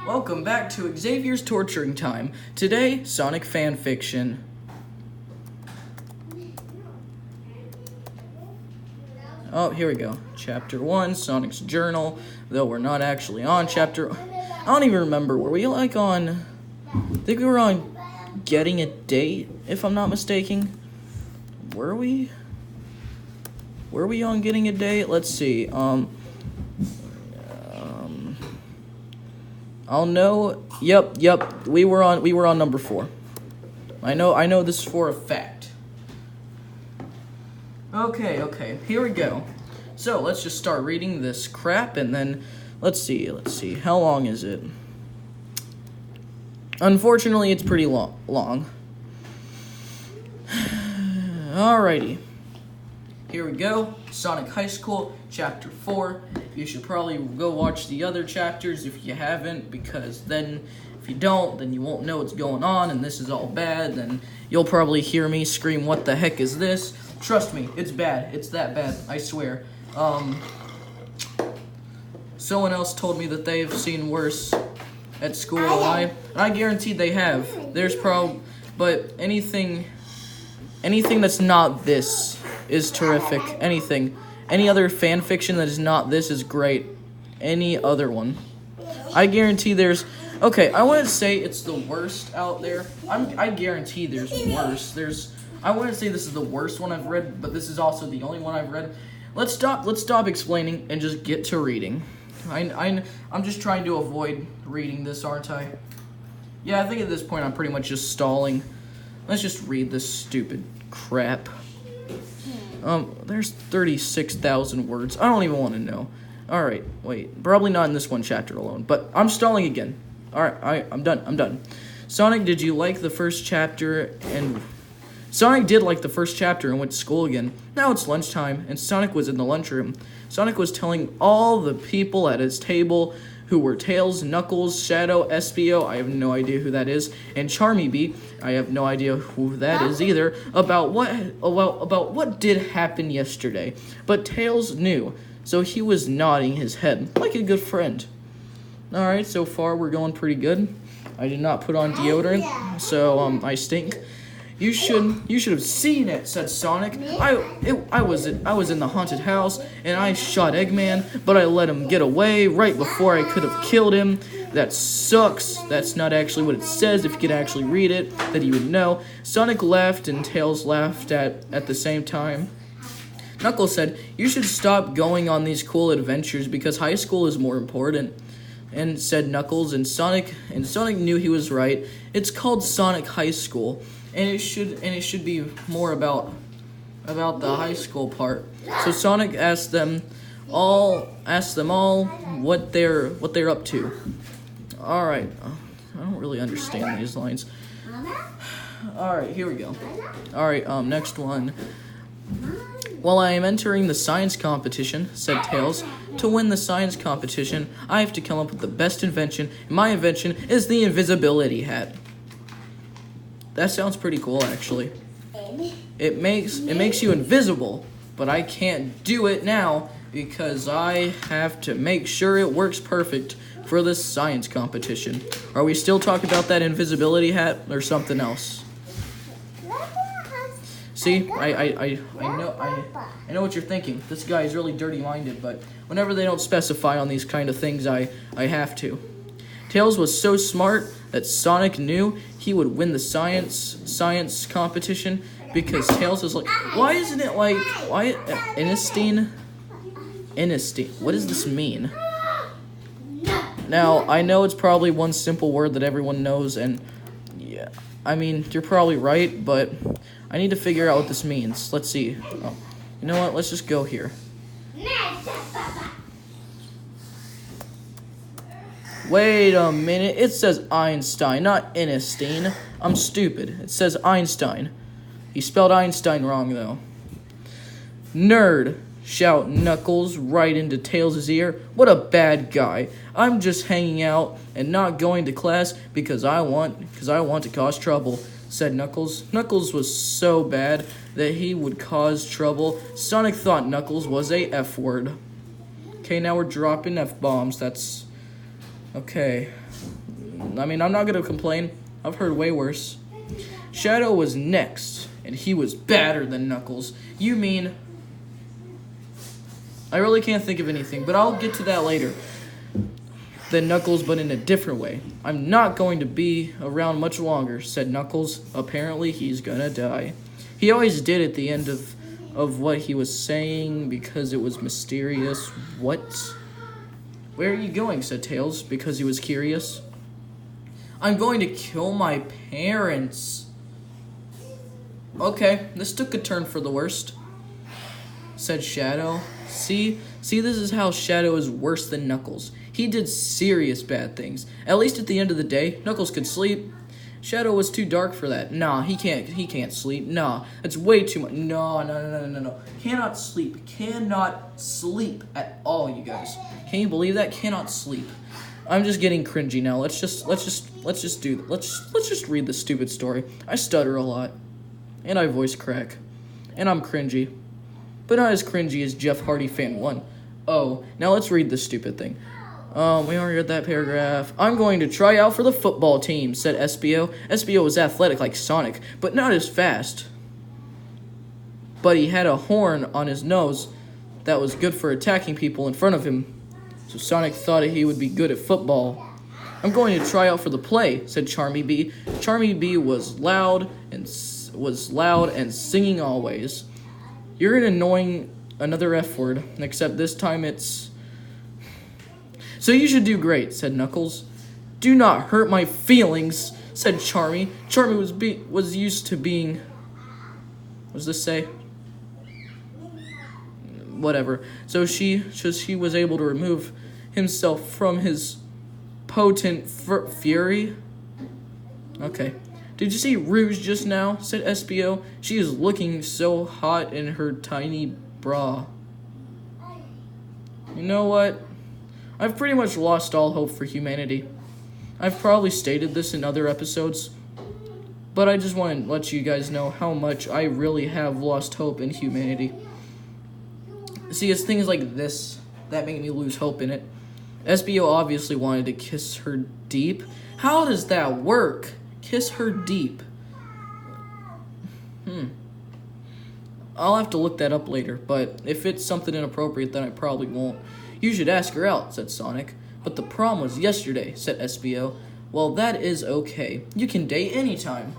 Welcome back to Xavier's Torturing Time. Today, Sonic fanfiction. Oh, here we go. Chapter 1, Sonic's Journal. Though we're not actually on chapter... I don't even remember. Were we like on... I think we were on Getting a Date, if I'm not mistaken. Were we? Were we on Getting a Date? Let's see. I'll know. Yep. We were on number 4. I know this for a fact. Okay. Here we go. So, let's just start reading this crap and then let's see. How long is it? Unfortunately, it's pretty long. Alrighty. Here we go. Sonic High School, Chapter 4. You should probably go watch the other chapters if you haven't, because then, if you don't, then you won't know what's going on, and this is all bad, then you'll probably hear me scream, "What the heck is this?" Trust me, it's bad. It's that bad, I swear. Someone else told me that they've seen worse at school, and I guarantee they have. There's but anything that's not this is terrific. Any other fan fiction that is not this is great. Any other one. I guarantee there's... Okay, I wouldn't say it's the worst out there. I guarantee there's worse. I wouldn't say this is the worst one I've read, but this is also the only one I've read. Let's stop explaining and just get to reading. I'm just trying to avoid reading this, aren't I? Yeah, I think at this point I'm pretty much just stalling. Let's just read this stupid crap. There's 36,000 words. I don't even want to know. Alright, wait. Probably not in this one chapter alone, but I'm stalling again. Alright, I'm done. Sonic, did you like the first chapter? And Sonic did like the first chapter and went to school again. Now it's lunchtime, and Sonic was in the lunchroom. Sonic was telling all the people at his table who were Tails, Knuckles, Shadow, Espio, I have no idea who that is, and Charmy Bee, I have no idea who that is either, about what did happen yesterday. But Tails knew, so he was nodding his head, like a good friend. Alright, so far we're going pretty good. I did not put on deodorant, so I stink. You should have seen it," said Sonic. I was in the haunted house, and I shot Eggman, but I let him get away right before I could have killed him. That sucks. That's not actually what it says. If you could actually read it, then you would know. Sonic laughed, and Tails laughed at the same time. Knuckles said, "You should stop going on these cool adventures because high school is more important." And said Knuckles, and Sonic knew he was right. It's called Sonic High School. And it should be more about the high school part. So Sonic asked them all what they're up to. All right, I don't really understand these lines. All right, here we go. All right, next one. "While I am entering the science competition," said Tails, "to win the science competition, I have to come up with the best invention. And my invention is the invisibility hat." That sounds pretty cool, actually. It makes you invisible, but I can't do it now because I have to make sure it works perfect for this science competition. Are we still talking about that invisibility hat or something else? See, I know what you're thinking. This guy is really dirty-minded, but whenever they don't specify on these kind of things, I have to. Tails was so smart that Sonic knew he would win the science competition because Tails was like, why Innstein? What does this mean? Now, I know it's probably one simple word that everyone knows, and yeah, I mean, you're probably right, but I need to figure out what this means. Let's see. Oh, you know what? Let's just go here. Wait a minute, it says Einstein, not Innstein. I'm stupid. It says Einstein. He spelled Einstein wrong, though. "Nerd," shout Knuckles right into Tails' ear. "What a bad guy. I'm just hanging out and not going to class because I want to cause trouble," said Knuckles. Knuckles was so bad that he would cause trouble. Sonic thought Knuckles was a F word. Okay, now we're dropping F-bombs. That's... okay. I mean, I'm not gonna complain. I've heard way worse. Shadow was next, and he was badder than Knuckles. You mean... I really can't think of anything, but I'll get to that later. Than Knuckles, but in a different way. I'm not going to be around much longer, said Knuckles. Apparently, he's gonna die. He always did at the end of what he was saying because it was mysterious. What? Where are you going, said Tails, because he was curious. I'm going to kill my parents. Okay, this took a turn for the worst, said Shadow. See, this is how Shadow is worse than Knuckles. He did serious bad things. At least at the end of the day, Knuckles could sleep. Shadow was too dark for that. Nah, he can't sleep. Nah, that's way too much. No. Cannot sleep at all, you guys. Can you believe that? Cannot sleep. I'm just getting cringy now. Let's just read this stupid story. I stutter a lot, and I voice crack, and I'm cringy, but not as cringy as Jeff Hardy Fan 1. Oh, now let's read this stupid thing. We already read that paragraph. I'm going to try out for the football team, said Espio. Espio was athletic like Sonic, but not as fast. But he had a horn on his nose that was good for attacking people in front of him. So Sonic thought he would be good at football. I'm going to try out for the play, said Charmy Bee. Charmy Bee was loud and singing always. You're an annoying another F word, except this time it's... So you should do great, said Knuckles. Do not hurt my feelings, said Charmy. Charmy was used to being... What does this say? Whatever. So she was able to remove himself from his potent fury. Okay. Did you see Rouge just now? Said Espio. She is looking so hot in her tiny bra. You know what? I've pretty much lost all hope for humanity. I've probably stated this in other episodes, but I just want to let you guys know how much I really have lost hope in humanity. See, it's things like this that make me lose hope in it. Espio obviously wanted to kiss her deep. How does that work? Kiss her deep. I'll have to look that up later, but if it's something inappropriate, then I probably won't. You should ask her out, said Sonic. But the prom was yesterday, said Espio. Well, that is okay. You can date anytime.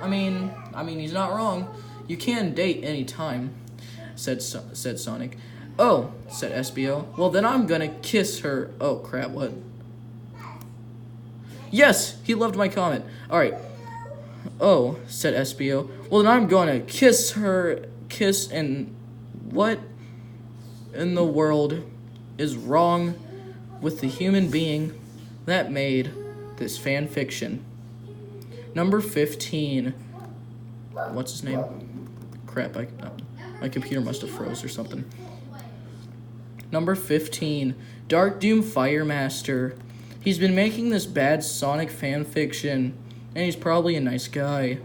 I mean, he's not wrong. You can date anytime, said Sonic. Oh, said Espio. Well, then I'm gonna kiss her. Oh, crap, what? Yes, he loved my comment. Alright. Oh, said Espio. Well, then I'm gonna kiss her. Kiss and... What in the world is wrong with the human being that made this fan fiction? Number 15. What's his name? Crap, my computer must have froze or something. Number 15. Dark Doom Firemaster. He's been making this bad Sonic fan fiction, and he's probably a nice guy.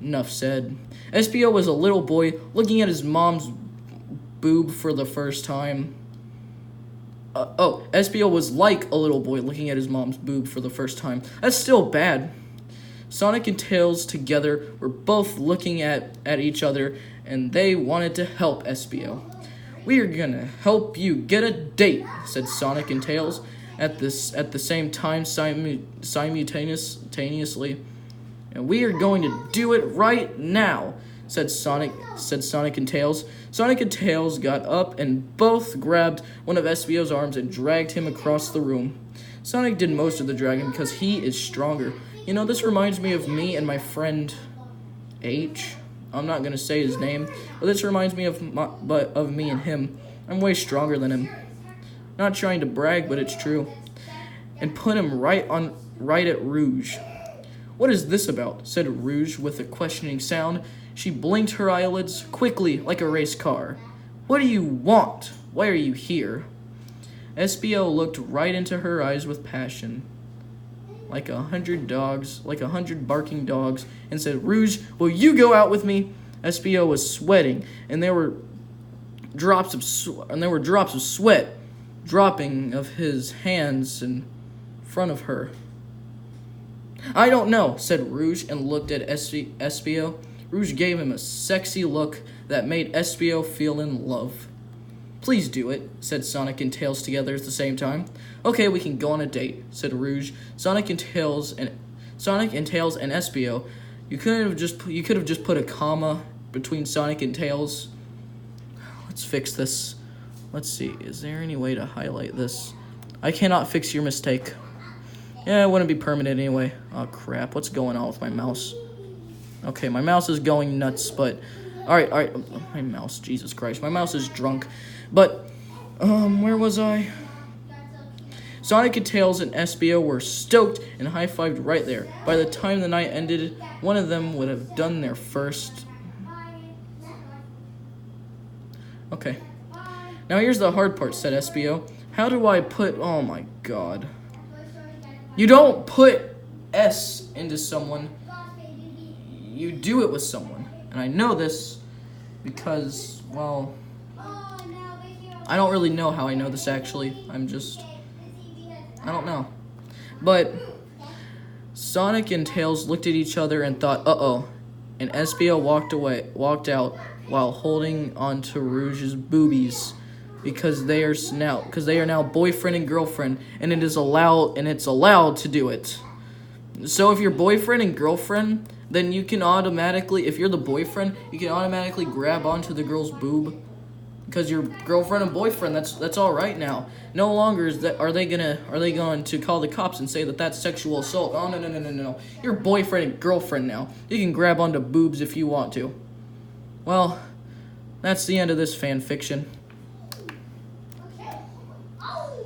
Enough said. Espio was a little boy looking at his mom's boob for the first time. Espio was like a little boy looking at his mom's boob for the first time. That's still bad. Sonic and Tails together were both looking at each other, and they wanted to help Espio. We are gonna help you get a date, said Sonic and Tails at the same time simultaneously. And we are going to do it right now, said Sonic and Tails. Sonic and Tails got up and both grabbed one of Espio's arms and dragged him across the room. Sonic did most of the dragging because he is stronger. You know, this reminds me of me and my friend H. I'm not going to say his name, but this reminds me of me and him. I'm way stronger than him. Not trying to brag, but it's true. And put him right at Rouge. What is this about? Said Rouge with a questioning sound. She blinked her eyelids quickly like a race car. What do you want? Why are you here? Espio looked right into her eyes with passion. Like 100 barking dogs, and said, Rouge, will you go out with me? Espio was sweating, and there were drops of sweat dropping of his hands and front of her. I don't know, said Rouge and looked at Espio. Rouge gave him a sexy look that made Espio feel in love. Please do it, said Sonic and Tails together at the same time. Okay, we can go on a date, said Rouge. Sonic and Tails and Espio. You could have just put a comma between Sonic and Tails. Let's fix this. Let's see. Is there any way to highlight this? I cannot fix your mistake. Yeah, it wouldn't be permanent anyway. Oh crap, what's going on with my mouse? Okay, my mouse is going nuts, but alright. My mouse, Jesus Christ. My mouse is drunk. But where was I? Sonic and Tails and Espio were stoked and high-fived right there. By the time the night ended, one of them would have done their first. Okay. Now here's the hard part, said Espio. How do I put... Oh my god. You don't put S into someone. You do it with someone. And I know this because, well... I don't really know how I know this, actually. I don't know. But Sonic and Tails looked at each other and thought, uh-oh. And Espio walked out while holding onto Rouge's boobies because they are now boyfriend and girlfriend, and it's allowed to do it. So if you're boyfriend and girlfriend, then you can automatically, if you're the boyfriend, you can automatically grab onto the girl's boob. Because you're girlfriend and boyfriend, that's all right now. No longer are they going to call the cops and say that that's sexual assault? Oh no. You're boyfriend and girlfriend now. You can grab onto boobs if you want to. Well, that's the end of this fan fiction.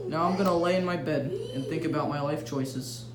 Now I'm gonna lay in my bed and think about my life choices.